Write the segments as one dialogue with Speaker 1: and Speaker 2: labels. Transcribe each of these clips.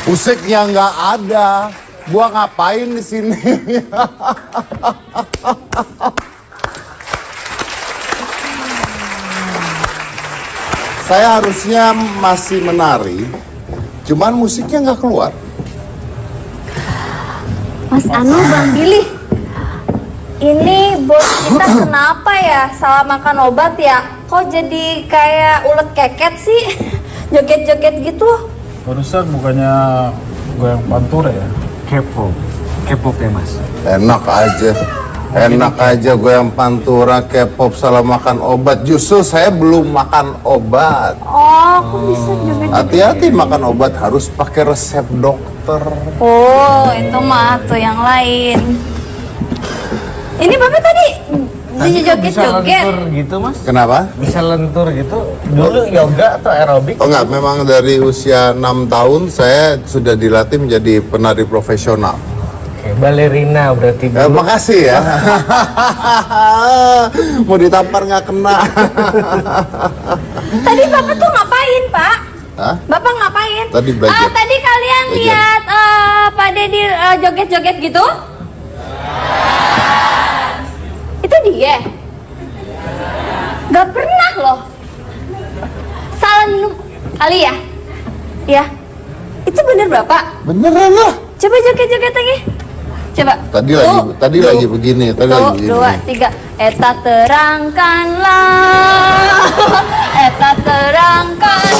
Speaker 1: Musiknya nggak ada, gua ngapain di sini? Saya harusnya masih menari, cuman musiknya nggak keluar.
Speaker 2: Mas Anu, Bang Billy, ini bos kita kenapa ya? Salah makan obat ya? Kok jadi kayak ulet keket sih? Joget-joget gitu?
Speaker 3: Barusan bukannya gue yang pantura ya? K-pop ya mas?
Speaker 1: Enak aja gue yang pantura K-pop salah makan obat. Justru saya belum makan obat.
Speaker 2: Oh, kok bisa joget-joget?
Speaker 1: Hati-hati makan obat, harus pakai resep dokter.
Speaker 2: Oh, itu mah tuh yang lain. Ini Bapak tadi
Speaker 3: Bisa
Speaker 2: joget-joget.
Speaker 3: lentur gitu mas?
Speaker 1: Kenapa?
Speaker 3: Bisa lentur gitu? Dulu yoga atau aerobik?
Speaker 1: Oh enggak, memang dari usia 6 tahun saya sudah dilatih menjadi penari profesional.
Speaker 3: Oke, balerina berarti dulu.
Speaker 1: Makasih ya. Mau ditampar nggak kena.
Speaker 2: Tadi Bapak tuh ngapain, Pak?
Speaker 1: Hah?
Speaker 2: Bapak ngapain?
Speaker 1: Tadi belajar.
Speaker 2: Tadi kalian
Speaker 1: Belajar.
Speaker 2: lihat Pak Dedi joget-joget gitu? Itu dia? Gak pernah loh. Salah minum kali ya? Ya. Itu bener Bapak?
Speaker 1: Beneran lah.
Speaker 2: Coba joget-joget lagi. Coba.
Speaker 1: Tadi lagi begini.
Speaker 2: Satu, dua, tiga. Eta terangkanlah. Eta terangkanlah.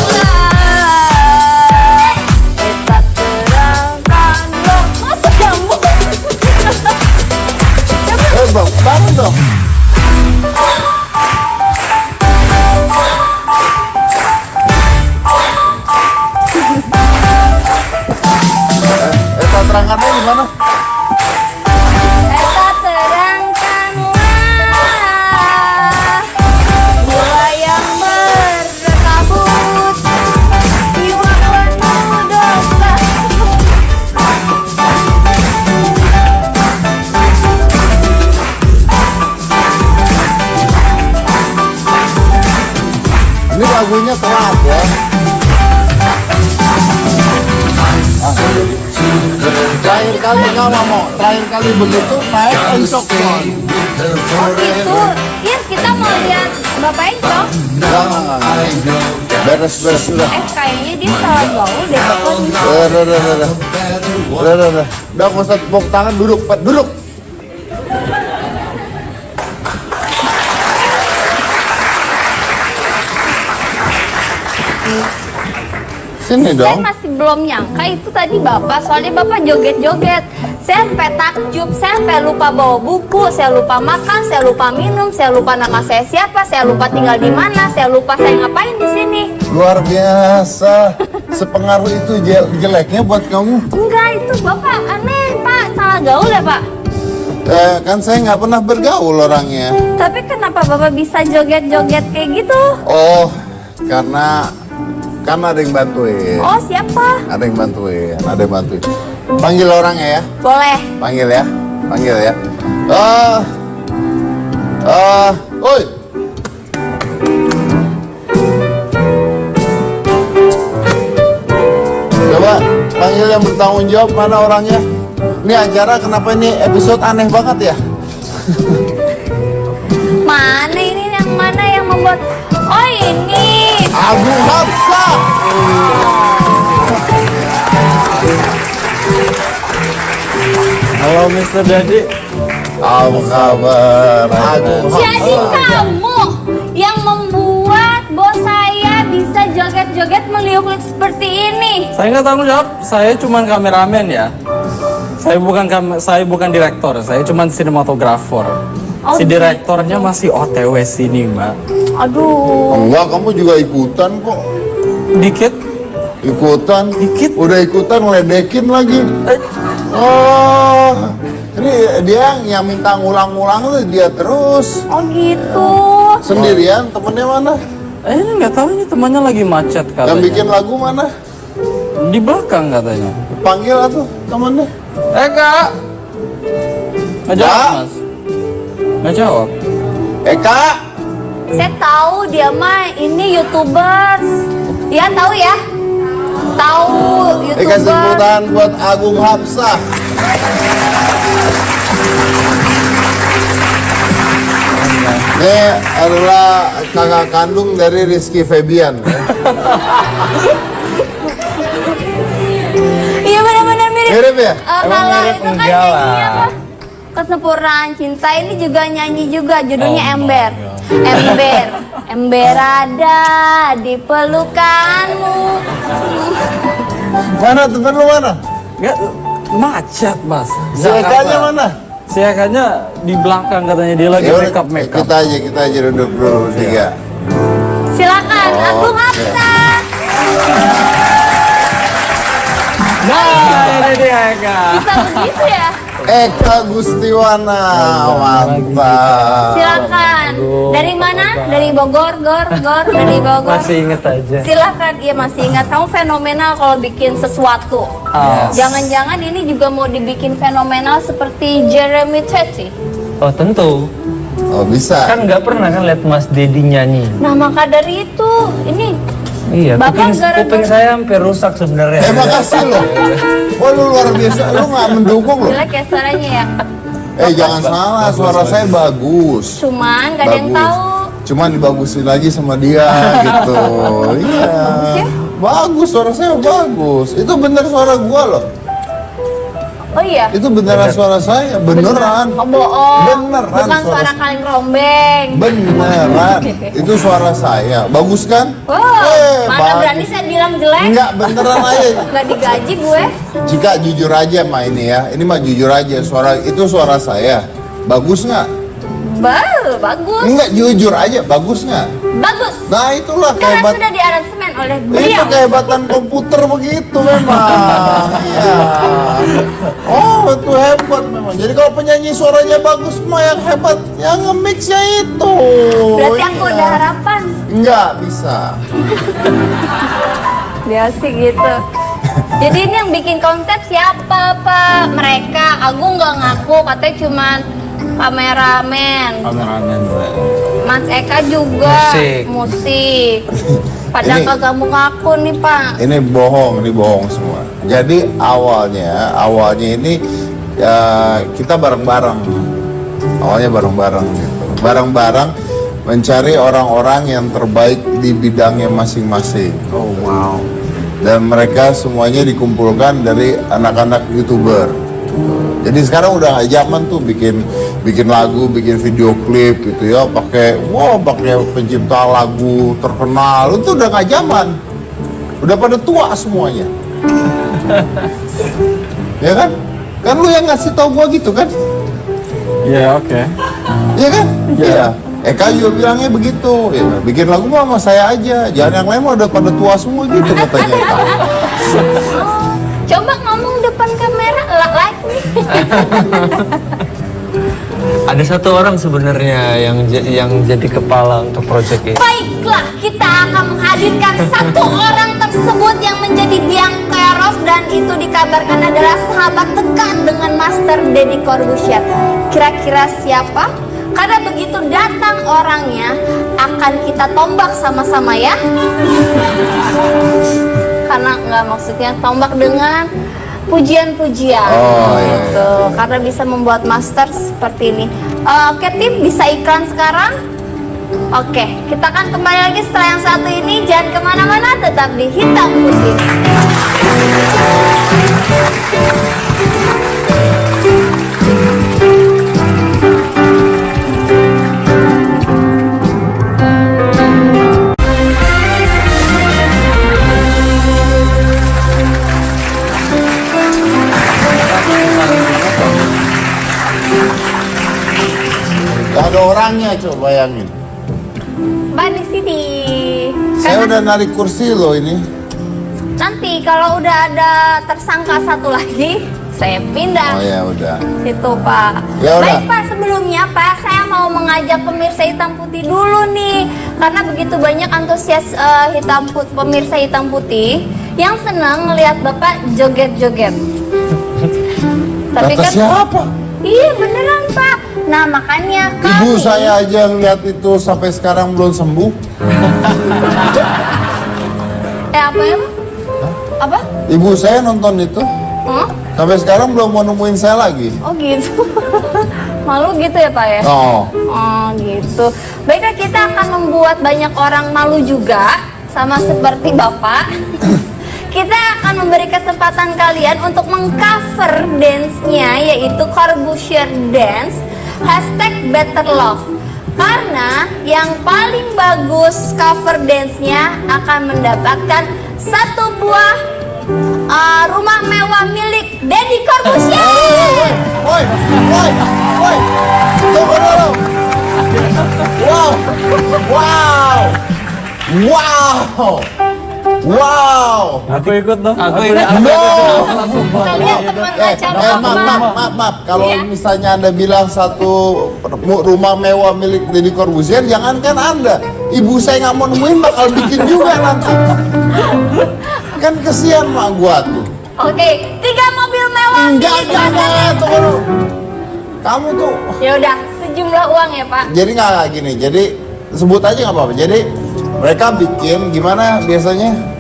Speaker 2: Eta terangkanlah. Masa nyambung?
Speaker 1: Bang, bangun dong. Terangkannya gimana?
Speaker 2: Eta terangkanlah. Jiwa yang berkabut. Jiwa penuh dosa.
Speaker 1: Ini lagunya telat ya. Terakhir kali nggak mau, terakhir kali begitu naik encok mon.
Speaker 2: Oh gitu. Iya, kita mau lihat Bapak Encok.
Speaker 1: Enggak. Beres sudah.
Speaker 2: Kayaknya dia salah gaul deh Bapak.
Speaker 1: Udah. Udah nggak usah tepuk tangan, duduk, Pat, duduk. Sini
Speaker 2: Saya
Speaker 1: dong.
Speaker 2: masih belum nyangka itu tadi Bapak, soalnya Bapak joget-joget. Saya sampai takjub, saya sampai lupa bawa buku, saya lupa makan, saya lupa minum, saya lupa nama saya siapa, saya lupa tinggal di mana, saya lupa saya ngapain di sini.
Speaker 1: Luar biasa. Sepengaruh itu jeleknya buat kamu.
Speaker 2: Enggak, itu Bapak aneh Pak, salah gaul ya Pak.
Speaker 1: Kan saya nggak pernah bergaul orangnya.
Speaker 2: Tapi kenapa Bapak bisa joget-joget kayak gitu?
Speaker 1: Oh, karena ada yang bantuin.
Speaker 2: Oh siapa?
Speaker 1: Ada yang bantuin. Panggil orangnya ya.
Speaker 2: Boleh.
Speaker 1: Panggil ya. Oi. Coba panggil yang bertanggung jawab, mana orangnya? Ini acara kenapa ini episode aneh banget ya?
Speaker 2: Mana ini yang membuat? Oh ini.
Speaker 1: Agung Hapsa.
Speaker 3: Halo Mr. Dedi.
Speaker 1: Apa kabar? Agung
Speaker 2: Jadi
Speaker 1: Hapsa.
Speaker 2: kamu yang membuat bos saya bisa joget-joget meliuk-liuk seperti ini.
Speaker 4: Saya nggak tanggung jawab, saya cuma kameramen ya. Saya bukan direktor, saya cuma sinematografer.
Speaker 2: Oh,
Speaker 4: Si direktornya masih OTW sini, Mbak.
Speaker 2: Aduh.
Speaker 1: Enggak, kamu juga ikutan kok.
Speaker 4: Dikit.
Speaker 1: Ikutan.
Speaker 4: Dikit.
Speaker 1: Udah ikutan ngeledekin lagi.
Speaker 4: Eh,
Speaker 1: Oh, dia yang minta ngulang-ngulang tuh dia terus.
Speaker 2: Oh gitu.
Speaker 1: Sendirian, temennya mana?
Speaker 4: Ini nggak tahu, ini temannya lagi macet katanya.
Speaker 1: Yang bikin lagu mana?
Speaker 4: Di belakang katanya.
Speaker 1: Panggil atuh temennya.
Speaker 4: Kak. Nggak jawab,
Speaker 1: Kak.
Speaker 4: Mas. Nggak jawab.
Speaker 1: Kak.
Speaker 2: Saya tahu dia mah ini YouTubers. Dia tahu ya? Tahu
Speaker 1: Kasih
Speaker 2: YouTuber.
Speaker 1: tepuk tangan buat Agung Hapsah. Ini adalah kakak kandung dari Rizky Febian.
Speaker 2: Iya benar-benar mirip.
Speaker 1: Mirip ya?
Speaker 2: Kalau
Speaker 4: mirip?
Speaker 2: itu kan
Speaker 4: Enggak
Speaker 2: nyanyinya
Speaker 4: lah.
Speaker 2: apa? Kesempurnaan cinta, ini juga nyanyi juga, judulnya
Speaker 4: Oh,
Speaker 2: Ember. Ember, ember ada di pelukanmu.
Speaker 1: Mana temen lu mana?
Speaker 4: Nggak, macet, Mas.
Speaker 1: Si Eka-nya mana?
Speaker 4: Si Eka-nya di belakang katanya, dia lagi
Speaker 1: Yaudah,
Speaker 4: make up.
Speaker 1: kita aja duduk dulu tiga.
Speaker 2: Silakan,
Speaker 1: Oh,
Speaker 2: Agung
Speaker 1: oke.
Speaker 2: Hapsah.
Speaker 4: Nah, ini dia Eka.
Speaker 2: Bisa begitu ya?
Speaker 1: Eka Gustiwana, mantap.
Speaker 2: Silakan. Dari mana? Dari Bogor, Gor, dari Bogor.
Speaker 4: Masih inget aja.
Speaker 2: Silakan, iya masih ingat. Kamu fenomenal kalau bikin sesuatu.
Speaker 4: Oh.
Speaker 2: Jangan-jangan ini juga mau dibikin fenomenal seperti Jeremy Teti.
Speaker 5: Oh tentu,
Speaker 1: Oh bisa.
Speaker 5: kan nggak pernah kan lihat Mas Dedi nyanyi.
Speaker 2: Nah maka dari itu, ini
Speaker 5: Iya,
Speaker 2: Bapak
Speaker 5: kuping saya hampir rusak sebenarnya.
Speaker 1: Makasih lo. Wah lu luar biasa, lu nggak mendukung lo.
Speaker 2: jelek ya suaranya ya.
Speaker 1: Jangan salah, suara saya bagus.
Speaker 2: Cuman gak ada yang tahu.
Speaker 1: Cuman dibagusin lagi sama dia gitu. Iya.
Speaker 2: ya?
Speaker 1: Bagus, suara saya bagus. Itu bener suara gua loh.
Speaker 2: Oh iya.
Speaker 1: Itu beneran suara saya, beneran.
Speaker 2: Oh bohong.
Speaker 1: Beneran
Speaker 2: Bukan
Speaker 1: suara
Speaker 2: suara kaleng rombeng.
Speaker 1: Beneran. Itu suara saya. Bagus kan?
Speaker 2: Wow, mana
Speaker 1: bagus.
Speaker 2: berani saya bilang jelek?
Speaker 1: Enggak, beneran aja.
Speaker 2: Nggak digaji gue.
Speaker 1: Jika jujur aja mah ini ya. Ini mah jujur aja, suara saya. Bagus nggak?
Speaker 2: Bagus.
Speaker 1: Enggak, jujur aja, bagus nggak?
Speaker 2: Bagus.
Speaker 1: Nah itulah
Speaker 2: Karena
Speaker 1: kehebat.
Speaker 2: sudah diaransemen oleh
Speaker 1: Itu
Speaker 2: beliau.
Speaker 1: kehebatan komputer begitu memang. Iya. Oh, itu hebat memang. Jadi kalau penyanyi suaranya bagus mah yang hebat yang nge-mixnya itu.
Speaker 2: Berarti aku
Speaker 1: Iya.
Speaker 2: udah harapan.
Speaker 1: Enggak bisa.
Speaker 2: Dia sih gitu. Jadi ini yang bikin konsep siapa, Pak? Mereka. Agung nggak ngaku, katanya cuman kameramen.
Speaker 4: Kameramen gue.
Speaker 2: Mas Eka juga
Speaker 5: Musik.
Speaker 2: Padahal
Speaker 1: Ini-
Speaker 2: kagak mau ngaku nih, Pak.
Speaker 1: Ini bohong semua. Jadi awalnya ini ya, kita bareng-bareng. Awalnya bareng-bareng gitu. Bareng-bareng mencari orang-orang yang terbaik di bidangnya masing-masing.
Speaker 4: Oh wow.
Speaker 1: Dan mereka semuanya dikumpulkan dari anak-anak YouTuber. Jadi sekarang udah gak zaman tuh bikin lagu, bikin video klip gitu ya, pakai pencipta lagu terkenal, itu udah gak zaman. Udah pada tua semuanya. Ya kan? Kan lu yang ngasih tau gua gitu kan?
Speaker 4: Iya, oke.
Speaker 1: Iya kan? Iya. Eka juga bilangnya begitu, ya, bikin lagu mah sama saya aja, jangan yang lain mah udah pada tua semua gitu katanya Eka.
Speaker 2: Coba ngomong depan kamera, live nih.
Speaker 5: Ada satu orang sebenarnya yang jadi kepala untuk proyek ini.
Speaker 2: Baiklah, kita akan menghadirkan satu orang tersebut yang menjadi biang kerok dan itu dikabarkan adalah sahabat dekat dengan Master Deddy Corbuzier. Kira-kira siapa? Karena begitu datang orangnya akan kita tombak sama-sama ya. Karena nggak maksudnya tombak dengan pujian-pujian
Speaker 1: Oh, iya,
Speaker 2: gitu. Karena bisa membuat master seperti ini. Oke tim, bisa iklan sekarang? Oke, kita akan kembali lagi setelah yang satu ini. Jangan kemana-mana, tetap di Hitam Putih.
Speaker 1: Gak ada orangnya, coba bayangin.
Speaker 2: Mbak di sini.
Speaker 1: Saya udah narik kursi loh ini.
Speaker 2: Nanti kalau udah ada tersangka satu lagi, saya pindah.
Speaker 1: Oh ya udah.
Speaker 2: Itu Pak.
Speaker 1: Ya udah.
Speaker 2: Baik Pak, sebelumnya Pak, saya mau mengajak pemirsa hitam putih dulu nih, karena begitu banyak antusias pemirsa hitam putih yang senang ngelihat Bapak joget-joget. Tapi
Speaker 1: Kata
Speaker 2: kan,
Speaker 1: siapa?
Speaker 2: iya beneran Pak. Nah makanya
Speaker 1: Ibu
Speaker 2: kami.
Speaker 1: saya aja ngeliat itu sampai sekarang belum sembuh.
Speaker 2: Apa ya? Apa?
Speaker 1: Ibu saya nonton itu
Speaker 2: Hah?
Speaker 1: sampai sekarang belum mau nemuin saya lagi.
Speaker 2: Oh gitu. Malu gitu ya Pak ya?
Speaker 1: Oh,
Speaker 2: Oh gitu. Baiklah, kita akan membuat banyak orang malu juga, sama seperti Bapak. Kita akan memberi kesempatan kalian untuk mengcover dance-nya, yaitu Corbusier Dance #BetterLove. Karena yang paling bagus cover dance-nya akan mendapatkan satu buah rumah mewah milik Deddy Corbusier.
Speaker 1: woi, tunggu dulu. Wow,
Speaker 4: Aku ikut dong.
Speaker 5: Aku ini
Speaker 1: no.
Speaker 2: Kita lihat teman acara
Speaker 1: Maaf. Kalau
Speaker 2: Iya.
Speaker 1: misalnya Anda bilang satu rumah mewah milik Deddy Corbuzier, jangankan Anda, ibu saya nggak mau nemuin bakal bikin juga nanti. Kan kesian mak gua tuh.
Speaker 2: Oke, 3 mobil mewah
Speaker 1: Enggak,
Speaker 2: milik Mas Deddy.
Speaker 1: tunggu dulu. Kamu tuh,
Speaker 2: Ya udah, sejumlah uang ya Pak.
Speaker 1: jadi nggak gini. Jadi sebut aja nggak apa-apa. Jadi mereka bikin gimana biasanya?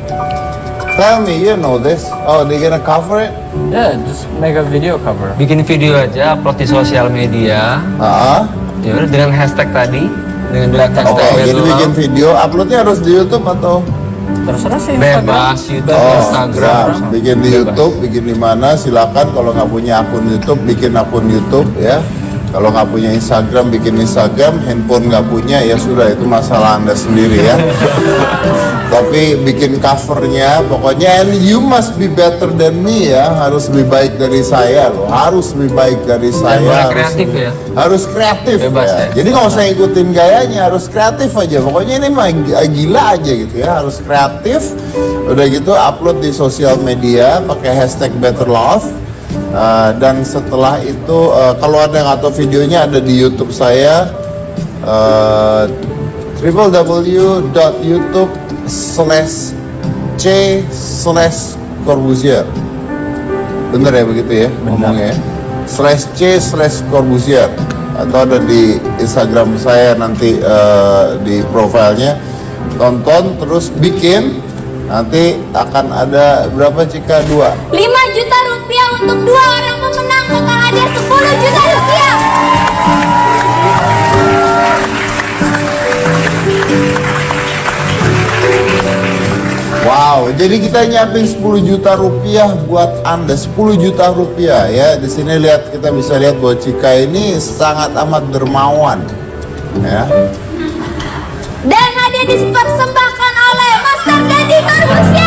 Speaker 1: Tell me, you know this. Oh, they gonna cover it?
Speaker 4: Yeah, just make a video cover.
Speaker 5: bikin video aja, upload di sosial media. Ya udah, dengan hashtag tadi, dengan hashtag
Speaker 1: Oke, jadi
Speaker 5: BetterLove.
Speaker 1: bikin video, uploadnya harus di YouTube atau?
Speaker 4: Terserah sih Instagram.
Speaker 5: Bebas YouTube,
Speaker 1: Oh,
Speaker 5: Instagram.
Speaker 1: bikin di
Speaker 5: Bebas.
Speaker 1: YouTube, bikin di mana? Silakan. Kalau nggak punya akun YouTube, bikin akun YouTube ya. Kalau nggak punya Instagram, bikin Instagram. Handphone nggak punya, ya sudah, itu masalah Anda sendiri ya. Tapi bikin covernya, pokoknya, and you must be better than me ya. Harus lebih baik dari saya loh. Harus lebih baik dari saya.
Speaker 5: boleh
Speaker 1: Harus-
Speaker 5: kreatif ya?
Speaker 1: Harus kreatif
Speaker 5: Bebas
Speaker 1: ya.
Speaker 5: ya?
Speaker 1: Jadi nggak usah ikutin gayanya, harus kreatif aja. Pokoknya ini mah gila aja gitu ya. Harus kreatif. Udah gitu upload di sosial media pakai hashtag #BetterLove. Dan setelah itu kalau ada yang nggak tahu videonya ada di YouTube saya, www.youtube/c/Corbusier. Bener ya begitu ya ngomongnya ya? /c/Corbusier, atau ada di Instagram saya nanti di profilnya. Tonton terus bikin, nanti akan ada berapa Cika? 2
Speaker 2: 5 juta rupiah untuk 2 orang pemenang, total hadiah 10 juta rupiah.
Speaker 1: Wow, jadi kita nyiapin 10 juta rupiah buat Anda, 10 juta rupiah ya. Di sini lihat, kita bisa lihat bahwa Cika ini sangat amat dermawan. Ya.
Speaker 2: Dan hadiah dipersembahkan oleh Master Deddy Corbusier.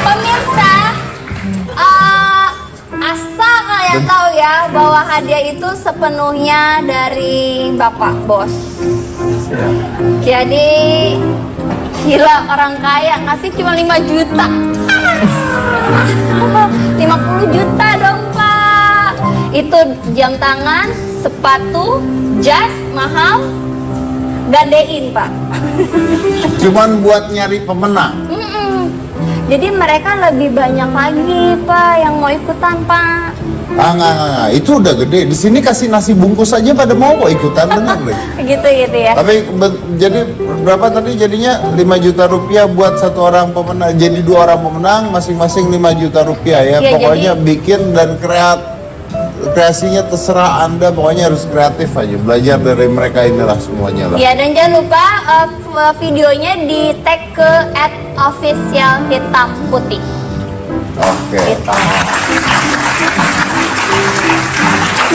Speaker 2: Pemirsa, asal kalian tahu ya bahwa hadiah itu sepenuhnya dari Bapak Bos. Jadi gila, orang kaya ngasih cuma 5 juta. 50 juta dong Pak. Itu jam tangan, sepatu, jas mahal, gadein Pak.
Speaker 1: Cuman buat nyari pemenang.
Speaker 2: Mm-mm. Jadi mereka lebih banyak lagi Pak yang mau ikutan Pak.
Speaker 1: Enggak. Itu udah gede. Di sini kasih nasi bungkus aja pada mau kok ikutan, bener deh.
Speaker 2: Gitu ya.
Speaker 1: Tapi jadi berapa tadi jadinya? 5 juta rupiah buat satu orang pemenang. Jadi 2 orang pemenang, masing-masing 5 juta rupiah ya.
Speaker 2: Iya,
Speaker 1: Pokoknya bikin dan kreasinya terserah Anda. Pokoknya harus kreatif aja. Belajar dari mereka inilah semuanya lah.
Speaker 2: Ya, dan jangan lupa videonya di tag ke @officialhitamPutih.
Speaker 1: Oke.
Speaker 2: Gitu.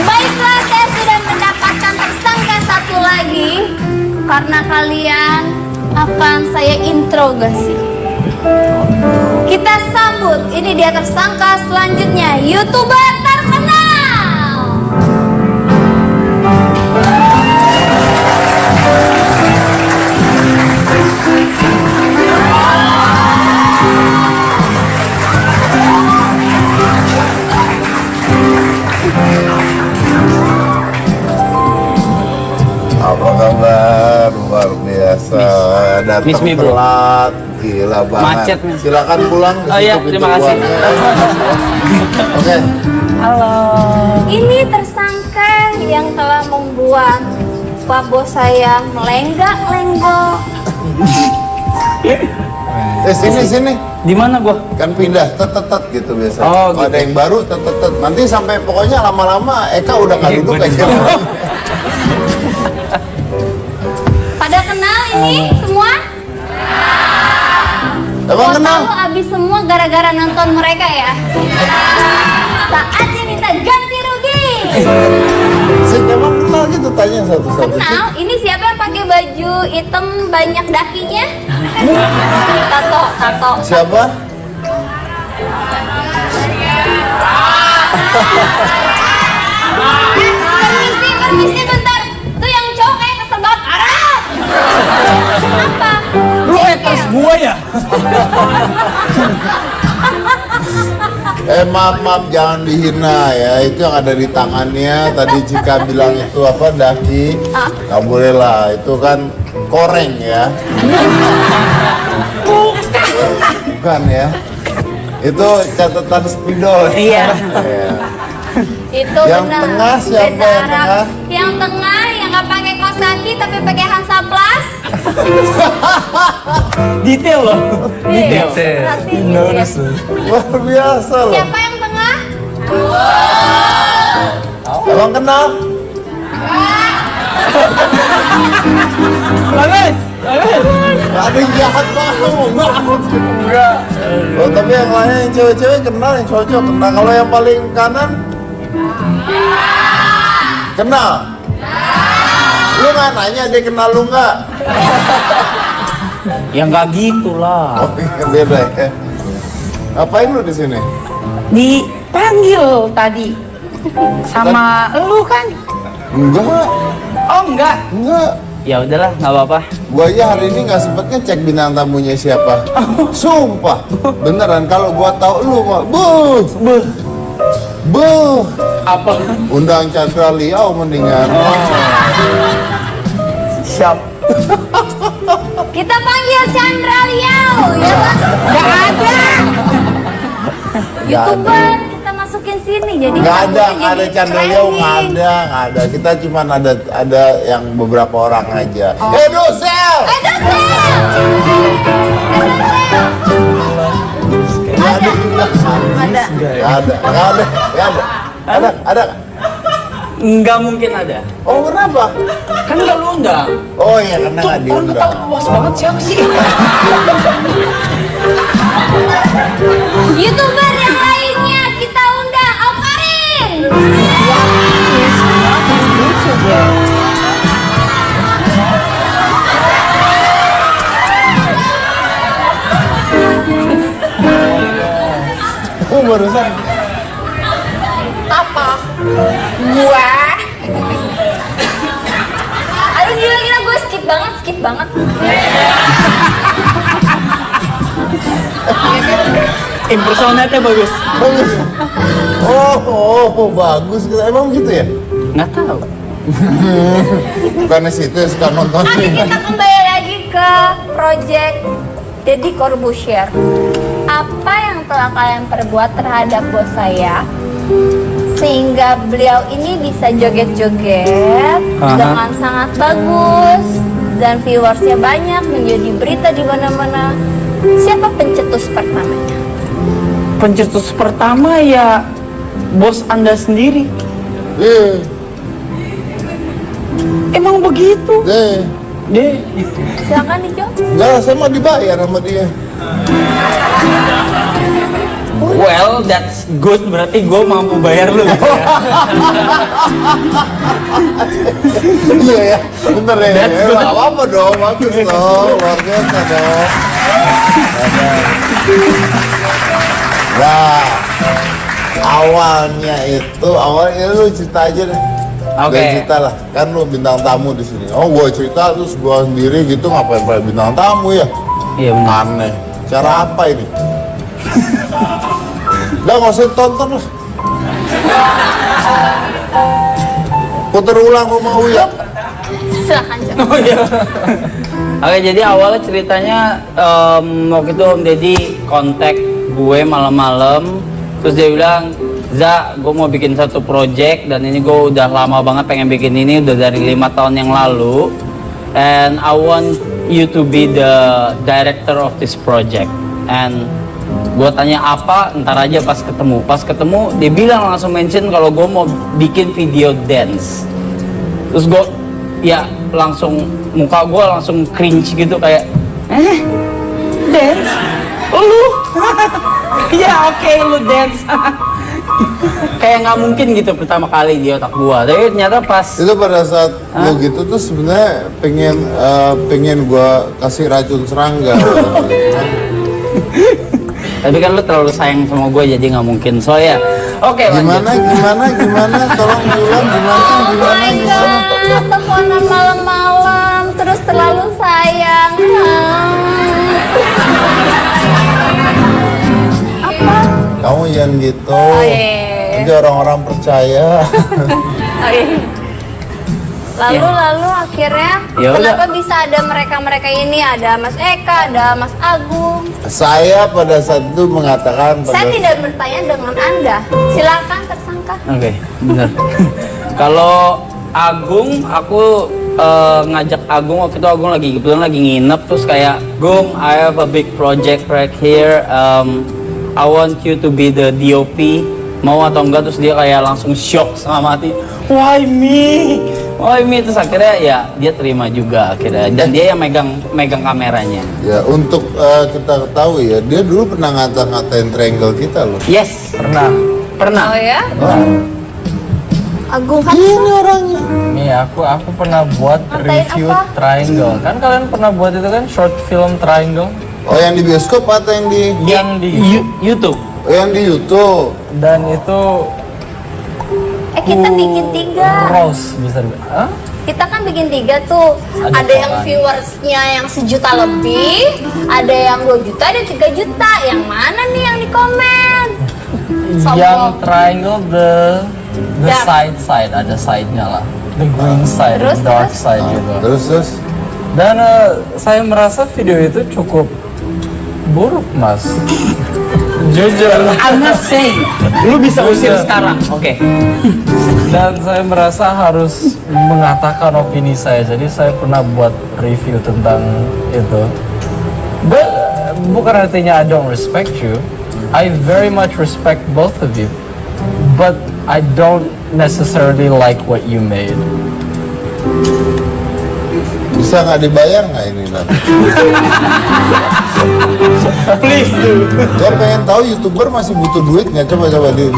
Speaker 2: Baiklah, saya sudah mendapatkan tersangka satu lagi. Karena kalian akan saya interogasi. Kita sambut, ini dia tersangka selanjutnya, YouTuber terkenal.
Speaker 1: datang
Speaker 5: Miss me, bro.
Speaker 1: telat, gila banget.
Speaker 5: Macet, Miss.
Speaker 1: Silakan pulang.
Speaker 5: Oh iya,
Speaker 1: Ditutup
Speaker 5: terima
Speaker 1: pintu
Speaker 5: kasih.
Speaker 1: keluarnya. Oke.
Speaker 2: Halo. Ini tersangka yang telah membuat Pak Bos saya melenggak-lenggok.
Speaker 1: Sini.
Speaker 5: Di mana gua?
Speaker 1: Kan pindah tet gitu biasa.
Speaker 5: Oh,
Speaker 1: Kalau ada
Speaker 5: gitu.
Speaker 1: yang baru tet. Nanti sampai pokoknya lama-lama Eka udah nggak duduk aja.
Speaker 2: Pada kenal ini semua?
Speaker 1: Emang
Speaker 2: Mau
Speaker 1: kenal?
Speaker 2: tahu abis semua gara-gara nonton mereka ya? Saatnya minta ganti rugi.
Speaker 1: Emang kenal gitu, tanya satu-satu.
Speaker 2: Kenal? Ini siapa yang pakai baju hitam banyak dakinya? Tato.
Speaker 1: Siapa?
Speaker 2: Permisi bentar. Tuh yang cowok kayak kesel banget. Arah! Kenapa?
Speaker 5: Lu etos gua ya?
Speaker 1: Maaf, jangan dihina ya. Itu yang ada di tangannya. Tadi Cika bilang itu apa, daki. Nggak boleh lah, itu kan koreng ya. Bukan ya. Itu catatan spidol.
Speaker 5: Iya.
Speaker 1: Ya.
Speaker 2: Itu
Speaker 1: Yang
Speaker 2: benar.
Speaker 1: tengah siapa
Speaker 2: Beda
Speaker 1: yang
Speaker 2: Arab.
Speaker 1: tengah?
Speaker 2: Yang tengah yang nggak pakai kaos kaki tapi pakai Hansaplast.
Speaker 5: Detail loh.
Speaker 2: Detail. Perhatiin ya.
Speaker 1: Luar biasa loh.
Speaker 2: Siapa yang tengah?
Speaker 1: Emang kenal?
Speaker 5: Bagus.
Speaker 1: Gak ada yang jahat banget. Enggak. Oh, tapi yang lain yang cewek-cewek kenal, yang cowok-cowok kenal. Kalau yang paling kanan kenal. Lu nggak nanya dia kenal lu nggak?
Speaker 5: Ya nggak gitu lah.
Speaker 1: Oh, iya, beda ya. Ngapain lu di sini?
Speaker 6: Dipanggil tadi sama lu kan?
Speaker 1: Enggak,
Speaker 6: Oh enggak.
Speaker 1: enggak.
Speaker 5: Ya udahlah, nggak apa-apa.
Speaker 1: Gua aja hari ini nggak sempet ngecek bintang tamunya siapa. Sumpah, beneran kalau gua tahu lu mah,
Speaker 5: Apa?
Speaker 1: undang Chandra Liao mendingan.
Speaker 5: Siap.
Speaker 2: Kita panggil Chandra Liao, ya Bang?
Speaker 6: Enggak ada.
Speaker 2: YouTuber kita masukin sini jadi
Speaker 1: Nggak ada,
Speaker 2: kamu
Speaker 1: nggak ada
Speaker 2: jadi
Speaker 1: Chandra Liao, nggak
Speaker 2: trending.
Speaker 1: ada. Kita cuma ada yang beberapa orang aja. Dosel! Ada.
Speaker 5: Nggak mungkin ada.
Speaker 1: Oh, kenapa?
Speaker 5: Kan nggak lu undang.
Speaker 1: Oh iya, karena nggak
Speaker 6: Orang
Speaker 1: diundang.
Speaker 6: ketawa luas banget siapa sih?
Speaker 2: YouTuber yang lainnya kita undang Aukarin.
Speaker 1: Oh, barusan.
Speaker 2: Apa? Gua. Aduh gila gue skip banget.
Speaker 5: Impersonate bagus.
Speaker 1: Bagus. Oh, bagus. Emang gitu ya?
Speaker 5: Nggak tahu.
Speaker 1: Bukannya situ ya suka nonton.
Speaker 2: Tapi kita kembali lagi ke project Deddy Corbuzier. Apa yang telah kalian perbuat terhadap bos saya sehingga beliau ini bisa joget-joget
Speaker 5: Aha.
Speaker 2: dengan sangat bagus dan viewersnya banyak, menjadi berita di mana-mana. Siapa pencetus pertamanya?
Speaker 6: Pencetus pertama ya bos Anda sendiri. Emang begitu?
Speaker 5: Deh.
Speaker 2: Silakan dijawab.
Speaker 1: Enggak, saya mau dibayar sama dia.
Speaker 5: Well, that's good. Berarti gue mampu bayar lu. Gitu ya.
Speaker 1: Iya ya, bener ya.
Speaker 5: That's good.
Speaker 1: Gak apa-apa dong, bagus dong, luar biasa dong. Nah, awalnya lu cerita aja deh.
Speaker 5: Oke.
Speaker 1: Udah cerita lah, kan lu bintang tamu di sini. Oh, gua cerita terus gua sendiri gitu, ngapain pakai bintang tamu ya?
Speaker 5: Iya benar.
Speaker 1: Aneh. Cara apa ini? Udah nggak usah tonton lah. Putar ulang rumah Uya.
Speaker 2: Silakan jawab.
Speaker 5: Oh iya.
Speaker 6: Oke, jadi awalnya ceritanya waktu itu Om Deddy kontak gue malam-malam, terus dia bilang, "Za, gue mau bikin satu project dan ini gue udah lama banget pengen bikin ini, udah dari 5 tahun yang lalu, and I want you to be the director of this project." And gue tanya apa, ntar aja pas ketemu. Pas ketemu dia bilang langsung mention kalau gue mau bikin video dance. Terus gue ya langsung muka gue langsung cringe gitu kayak dance? Lu? Ya oke, lu dance. Kayak nggak mungkin gitu pertama kali di otak gue. Tapi ternyata pas
Speaker 1: Itu pada saat lo gitu tuh sebenarnya pengen gua kasih racun serangga.
Speaker 6: tapi kan lu terlalu sayang sama gue jadi nggak mungkin. So ya oke, lanjut.
Speaker 1: Gimana? Tolong bilang
Speaker 2: Oh my god, teleponan malam-malam terus terlalu sayang. Apa?
Speaker 1: Kamu jangan gitu.
Speaker 2: Oh, iya.
Speaker 1: Nanti orang-orang percaya.
Speaker 2: Oh, iya. Lalu akhirnya
Speaker 6: Ya udah.
Speaker 2: kenapa bisa ada mereka ini, ada Mas Eka, ada Mas Agung.
Speaker 1: Saya pada saat itu mengatakan
Speaker 2: Saya tidak bertanya dengan Anda. Silakan tersangka.
Speaker 6: Oke, bener. Kalau Agung, aku ngajak Agung waktu itu Agung kebetulan lagi nginep, terus kayak, "Gung, I have a big project right here. I want you to be the DOP. Mau atau enggak?" Terus dia kayak langsung shock sama mati. Why me? Why me? Terus akhirnya ya dia terima juga akhirnya. Dan dia yang megang kameranya.
Speaker 1: ya untuk kita ketahui ya, dia dulu pernah ngata-ngatain triangle kita loh.
Speaker 6: Yes, pernah.
Speaker 2: Oh ya? Agung kan
Speaker 1: Ini orangnya.
Speaker 4: Nih aku pernah buat
Speaker 2: Ngatain
Speaker 4: review
Speaker 2: apa?
Speaker 4: Triangle. Kan kalian pernah buat itu kan short film Triangle
Speaker 1: Oh, yang di bioskop atau yang di
Speaker 6: YouTube.
Speaker 1: yang di YouTube?
Speaker 4: dan itu
Speaker 2: kita bikin 3.
Speaker 4: Rose bisa Hah?
Speaker 2: Kita kan bikin 3 tuh. Ada yang viewersnya yang 1 juta lebih, ada yang 2 juta, ada 3 juta. Yang mana nih yang di komen?
Speaker 4: Yang Triangle the
Speaker 2: Dark.
Speaker 4: side ada side-nya lah, the green side,
Speaker 2: Terus,
Speaker 4: the dark
Speaker 2: terus?
Speaker 4: side gitu.
Speaker 1: Terus
Speaker 4: Dan saya merasa video itu cukup buruk, Mas. Jujur.
Speaker 6: I'm not saying. Lu bisa usir sekarang. Oke.
Speaker 4: Dan saya merasa harus mengatakan opini saya. Jadi saya pernah buat review tentang itu. But bukan artinya I don't respect you. I very much respect both of you. But I don't necessarily like what you made.
Speaker 1: bisa nggak dibayar nggak ini nanti?
Speaker 6: Please do.
Speaker 1: Gue pengen tahu YouTuber masih butuh duit nggak? Coba di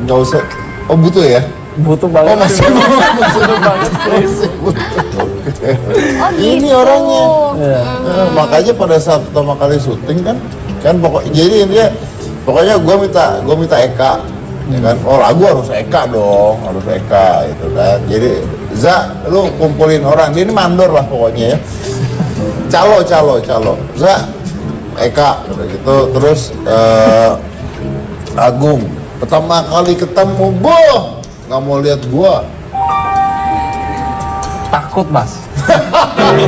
Speaker 1: nggak usah. Oh butuh ya?
Speaker 4: Butuh banget.
Speaker 1: Oh masih
Speaker 4: butuh banget.
Speaker 1: masih butuh. Oke.
Speaker 2: Oh gitu.
Speaker 1: Ini orangnya.
Speaker 4: Iya.
Speaker 1: Makanya pada saat pertama kali syuting kan jadi intinya pokoknya gue minta Eka ya kan, oh lagu harus Eka dong, harus Eka gitu kan. Jadi Za, lu kumpulin orang, dia ini mandor lah pokoknya ya. Calo, Za, Eka gitu. Terus Agung pertama kali ketemu, boh nggak mau lihat gua.
Speaker 4: Takut, Mas.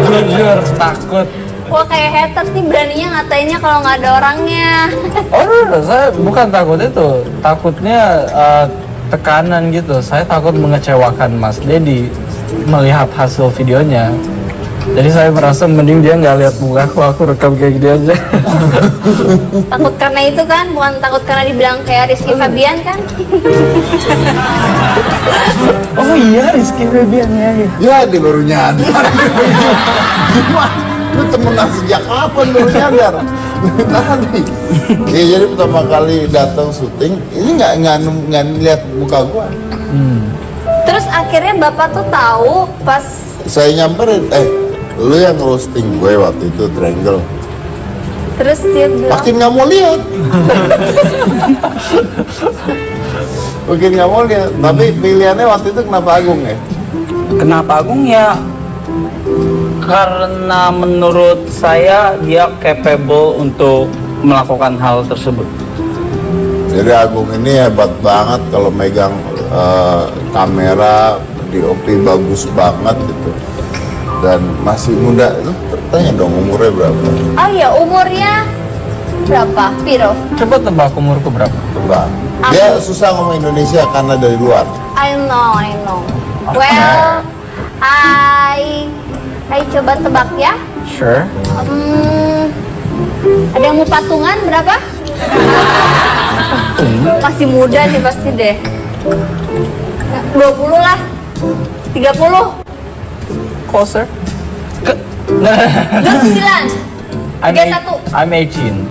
Speaker 4: Jujur takut.
Speaker 2: Wah kayak haters nih beraninya ngatainnya kalau nggak ada orangnya.
Speaker 4: Oh, no, saya bukan takut itu. Takutnya tekanan gitu. Saya takut mengecewakan Mas Deddy melihat hasil videonya. Jadi saya merasa mending dia nggak lihat mukaku, aku rekam kayak gini aja.
Speaker 2: Takut karena itu kan, bukan takut karena dibilang kayak Rizky Fabian kan?
Speaker 4: Oh iya, Rizky Febian ya.
Speaker 1: Ya dia baru nyadar. Gimana? Lu temenan sejak kapan baru nyadar? Tadi. Ya jadi pertama kali datang syuting, ini nggak lihat muka gua.
Speaker 2: Terus akhirnya bapak tuh tahu pas
Speaker 1: Saya nyamperin, lu yang roasting gue waktu itu Triangle.
Speaker 2: terus dia bilang
Speaker 1: Makin nggak mau lihat. Makin nggak mau lihat. Tapi pilihannya waktu itu kenapa Agung ya?
Speaker 6: Kenapa Agung ya? Karena menurut saya dia capable untuk melakukan hal tersebut.
Speaker 1: Jadi Agung ini hebat banget kalau megang kamera, DOP bagus banget gitu. dan masih muda. Itu tanya dong umurnya berapa?
Speaker 2: Oh iya, umurnya berapa? Piro?
Speaker 4: Coba tebak umurku berapa?
Speaker 1: Tebak. Dia susah ngomong Indonesia karena dari luar.
Speaker 2: I know. Well, I coba tebak ya.
Speaker 4: Sure.
Speaker 2: Ada yang mau patungan berapa? Masih muda nih pasti deh. 20 lah. 30.
Speaker 4: Closer.
Speaker 2: 29.
Speaker 4: I'm
Speaker 2: 31.
Speaker 4: I'm 18.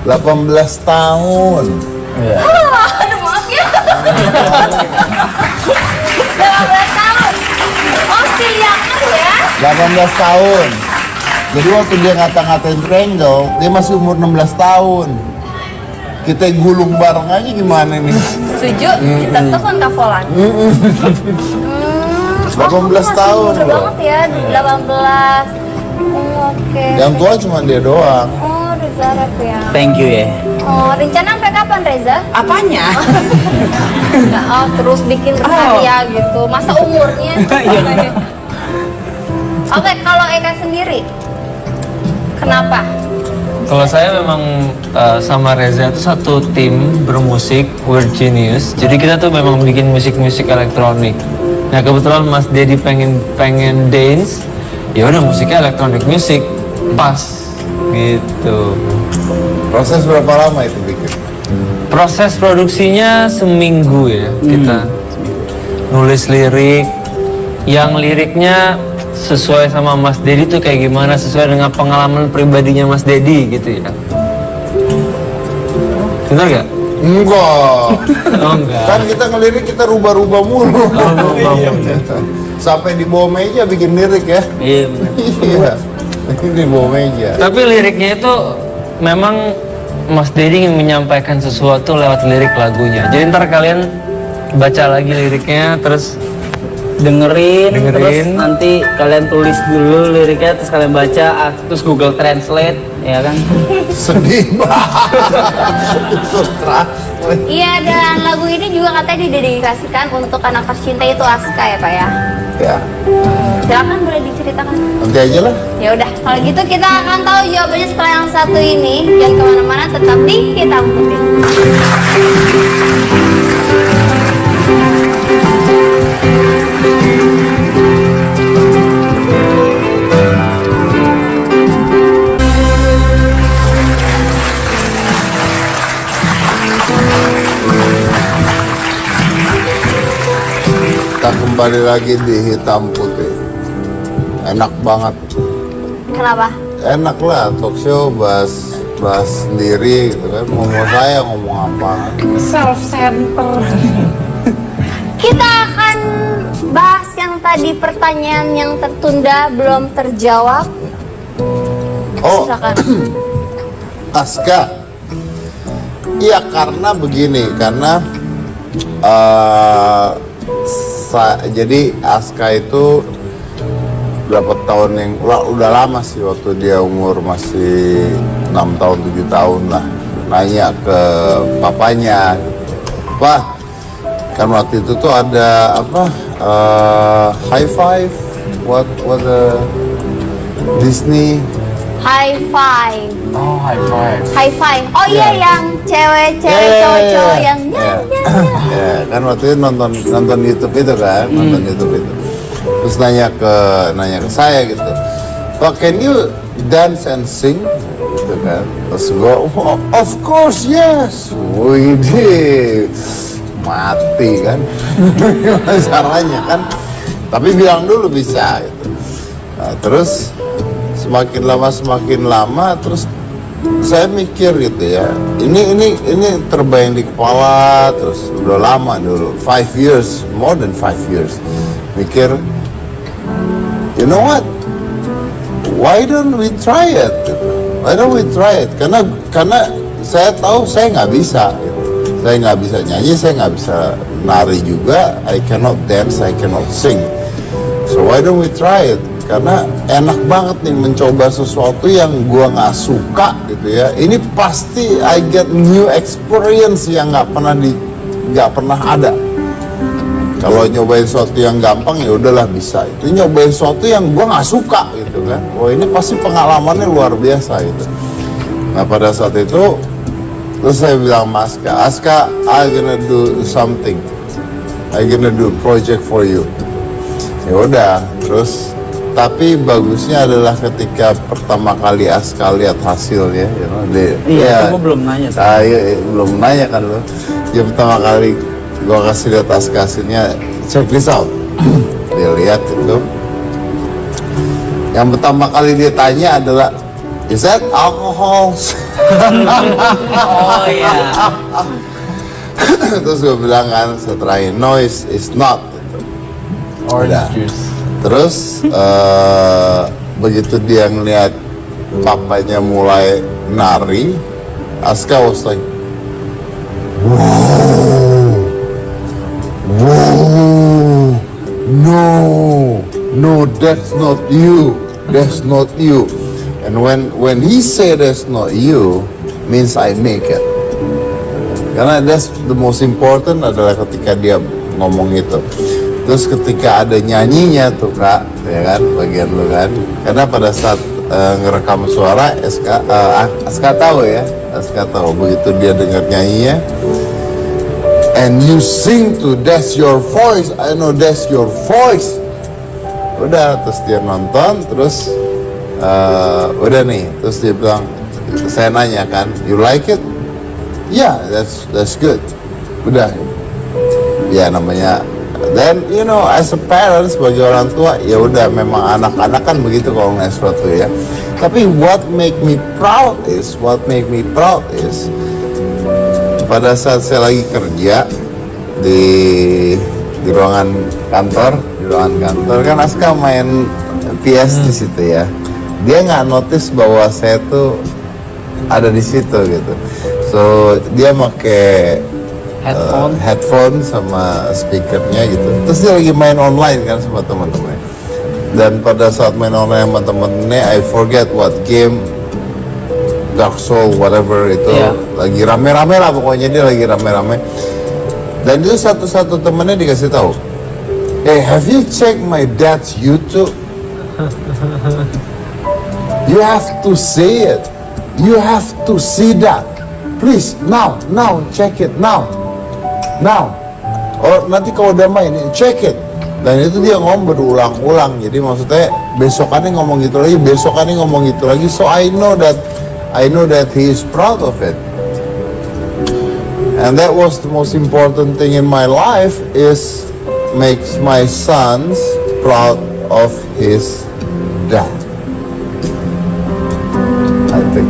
Speaker 1: 18 tahun.
Speaker 4: Yeah.
Speaker 2: Aduh maaf ya. 18 tahun. Oh, still young ya.
Speaker 1: 18 tahun. Jadi waktu dia ngata-ngatain Triangle, dia masih umur 16 tahun. Kita gulung bareng aja gimana nih?
Speaker 2: Setuju? Kita telepon Kak Volan.
Speaker 1: 18 tahun
Speaker 2: Muda
Speaker 1: loh.
Speaker 2: banget ya, 18. Oke.
Speaker 1: Yang tua cuma dia doang.
Speaker 2: Oh, Reza Arab ya.
Speaker 6: Thank you ya.
Speaker 2: Oh, rencana sampai kapan Reza?
Speaker 6: Apanya?
Speaker 2: Nggak, terus bikin karya gitu. Masa umurnya? Oke, kalau Eka sendiri, kenapa?
Speaker 5: Kalau saya memang sama Reza itu satu tim bermusik, We're Genius. Jadi kita tuh memang bikin musik-musik elektronik. Nah kebetulan Mas Dedi pengen dance, ya udah musiknya elektronik musik, pas gitu.
Speaker 1: Proses berapa lama itu bikin?
Speaker 5: Proses produksinya seminggu ya kita nulis lirik, yang liriknya sesuai sama Mas Dedi tuh kayak gimana, sesuai dengan pengalaman pribadinya Mas Dedi gitu ya. Benar gak?
Speaker 1: Enggak.
Speaker 5: Oh enggak.
Speaker 1: Kan kita ngelirik kita rubah-rubah mulu. Sampai di bawah meja bikin lirik ya.
Speaker 6: Iya. bener.
Speaker 1: Iya. Di bawah meja.
Speaker 5: Tapi liriknya itu memang Mas Dedi ingin menyampaikan sesuatu lewat lirik lagunya. Jadi ntar kalian baca lagi liriknya, terus
Speaker 6: Dengerin, terus
Speaker 5: Dengerin.
Speaker 6: nanti kalian tulis dulu liriknya, terus kalian baca, terus Google Translate, ya kan?
Speaker 1: Sedih banget.
Speaker 2: Iya, dan lagu ini juga katanya didedikasikan untuk anak tercinta itu Aska ya Pak ya.
Speaker 1: Ya,
Speaker 2: Silakan boleh diceritakan.
Speaker 1: nanti aja lah.
Speaker 2: Ya udah, kalau gitu kita akan tahu jawabannya setelah yang satu ini. Jangan kemana-mana, tetap di Hitam Putih.
Speaker 1: Kita kembali lagi di Hitam Putih. Enak banget.
Speaker 2: Kenapa?
Speaker 1: Enak lah talk show bahas sendiri gitu kan. Ngomong saya ngomong apa.
Speaker 2: Kita akan bahas yang tadi pertanyaan yang tertunda belum terjawab.
Speaker 1: Oh,
Speaker 2: Silakan.
Speaker 1: Aska. Iya karena begini, karena jadi Aska itu berapa tahun yang udah lama sih, waktu dia umur masih 6 tahun 7 tahun lah, nanya ke papanya, Pak, kan waktu itu tuh ada apa high five, what the Disney.
Speaker 2: High five.
Speaker 3: Oh, high five.
Speaker 2: High five. Oh iya, yang cewek-cewek cowok-cowok yang
Speaker 1: Ya, kan waktu itu nonton YouTube itu kan, nonton YouTube itu. Terus nanya ke saya gitu, Pak, can you dance and sing? Gitu kan. Terus gue, oh, of course yes. Widih, mati kan. Caranya kan. Tapi bilang dulu bisa gitu. Nah, terus semakin lama terus saya mikir gitu ya, ini terbayang di kepala, terus udah lama dulu, 5 years, more than 5 years, mikir, you know what, why don't we try it, karena saya tahu saya nggak bisa gitu. Saya nggak bisa nyanyi, saya nggak bisa nari juga, I cannot dance, I cannot sing, so why don't we try it. Karena enak banget nih mencoba sesuatu yang gua nggak suka gitu ya. Ini pasti I get new experience yang nggak pernah ada. Kalau nyobain sesuatu yang gampang ya udahlah bisa. Itu nyobain sesuatu yang gua nggak suka gitu kan. Wah ini pasti pengalamannya luar biasa gitu. Nah pada saat itu terus saya bilang Mas Aska, I gonna do something. I gonna do project for you. Ya udah, terus tapi bagusnya adalah ketika pertama kali Aska lihat hasilnya, you know,
Speaker 6: Iya, kamu belum nanya.
Speaker 1: belum nanya kan lo. Ya pertama kali gua kasih lihat Aska hasilnya, check this out. Dia lihat itu. Yang pertama kali dia tanya adalah, is that alcohol?
Speaker 6: Oh iya.
Speaker 1: Terus gue bilang kan setelah ini, no it's not.
Speaker 4: Orange
Speaker 1: Udah.
Speaker 4: juice.
Speaker 1: Terus begitu dia ngeliat papanya mulai nari, Aska was like, wow, no, that's not you. And when he said that's not you, means I make it. Karena that's the most important adalah ketika dia ngomong itu. Terus ketika ada nyanyinya tuh Kak, ya kan, bagian lu kan. Karena pada saat ngerekam suara, Aska tahu ya, Aska tahu begitu dia dengar nyanyinya. And you sing to that's your voice, I know that's your voice. Udah, terus dia nonton, terus udah nih, terus dia bilang, saya nanya kan, you like it? Yeah, that's good. Udah, ya namanya. Dan you know, as a parent, sebagai orang tua, ya udah memang anak-anak kan begitu kalau ngeliat sesuatu ya. Tapi what make me proud is pada saat saya lagi kerja di ruangan kantor, kan Aska main PS di situ ya. Dia nggak notice bahwa saya tuh ada di situ gitu. So dia pakai headphone sama speakernya gitu. Terus dia lagi main online kan sama teman-teman. Dan pada saat main online sama temen-temennya, I forget what game, Dark Soul, whatever itu, lagi rame-rame lah pokoknya, dia lagi rame-rame. Dan itu satu-satu temennya dikasih tahu, hey, have you checked my dad's YouTube? You have to see it. You have to see that. Please, now, check it, now. Oh, nanti kalau udah main, check it. Dan itu dia ngomong berulang-ulang. Jadi maksudnya besokannya ngomong gitu lagi, So I know that he is proud of it. And that was the most important thing in my life, is makes my sons proud of his dad. I think.